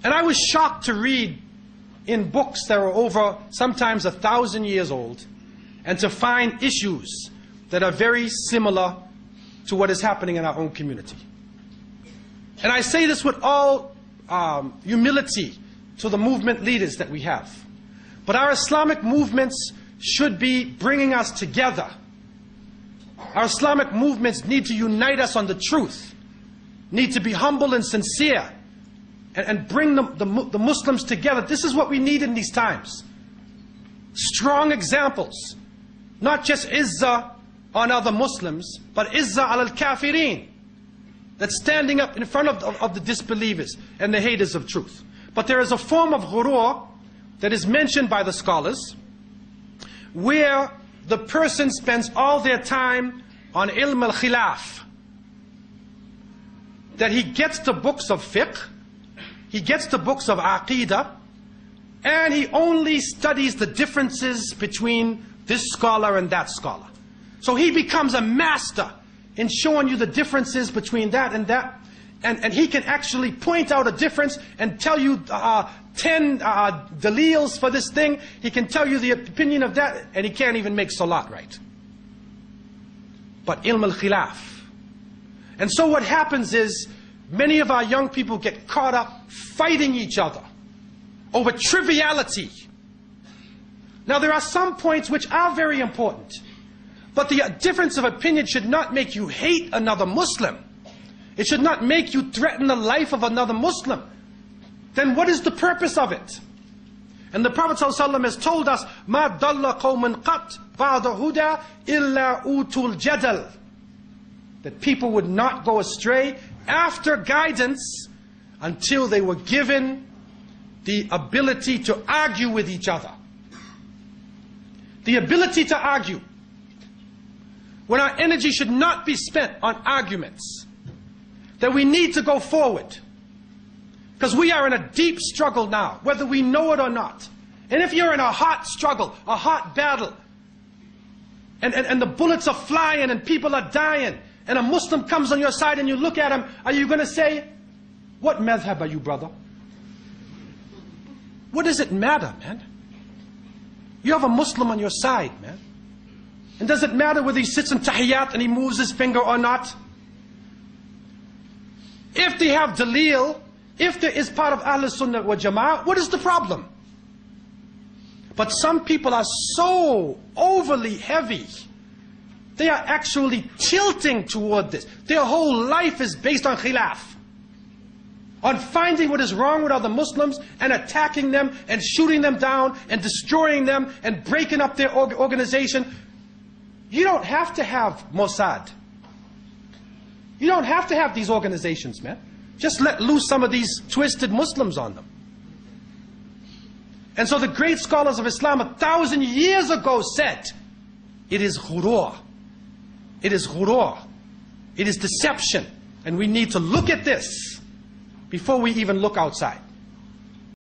And I was shocked to read in books that were over sometimes 1,000 years old, and to find issues that are very similar to what is happening in our own community. And I say this with all humility to the movement leaders that we have. But our Islamic movements should be bringing us together. Our Islamic movements need to unite us on the truth, need to be humble and sincere, and bring the Muslims together. This is what we need in these times. Strong examples. Not just izzah on other Muslims, but izzah al-kafirin. That's standing up in front of the disbelievers and the haters of truth. But there is a form of ghurur that is mentioned by the scholars, where the person spends all their time on ilm al-khilaf. That he gets the books of fiqh, he gets the books of aqidah, and he only studies the differences between this scholar and that scholar. So he becomes a master in showing you the differences between that and that. And he can actually point out a difference and tell you 10 daleels for this thing. He can tell you the opinion of that, and he can't even make salat right. But ilm al-khilaf. And so what happens is, many of our young people get caught up fighting each other over triviality. Now there are some points which are very important, but the difference of opinion should not make you hate another Muslim. It should not make you threaten the life of another Muslim. Then what is the purpose of it? And the Prophet ﷺ has told us, مَا ضَلَّ قَوْمٌ قَطْ بَعْدَ هُدَى إِلَّا أُوتُوا الْجَدَلِ, that people would not go astray after guidance until they were given the ability to argue with each other. The ability to argue. When our energy should not be spent on arguments. That we need to go forward. Because we are in a deep struggle now, whether we know it or not. And if you're in a hot struggle, a hot battle, and the bullets are flying and people are dying, and a Muslim comes on your side and you look at him, are you going to say, what madhab are you, brother? What does it matter, man? You have a Muslim on your side, man. And does it matter whether he sits in tahiyyat and he moves his finger or not? If they have daleel, if there is part of Ahl Sunnah wa Jama'ah, what is the problem? But some people are so overly heavy. They are actually tilting toward this. Their whole life is based on khilaf. On finding what is wrong with other Muslims and attacking them and shooting them down and destroying them and breaking up their organization. You don't have to have Mossad. You don't have to have these organizations, man. Just let loose some of these twisted Muslims on them. And so the great scholars of Islam 1,000 years ago said, it is ghurur. It is ghurur. It is deception. And we need to look at this before we even look outside.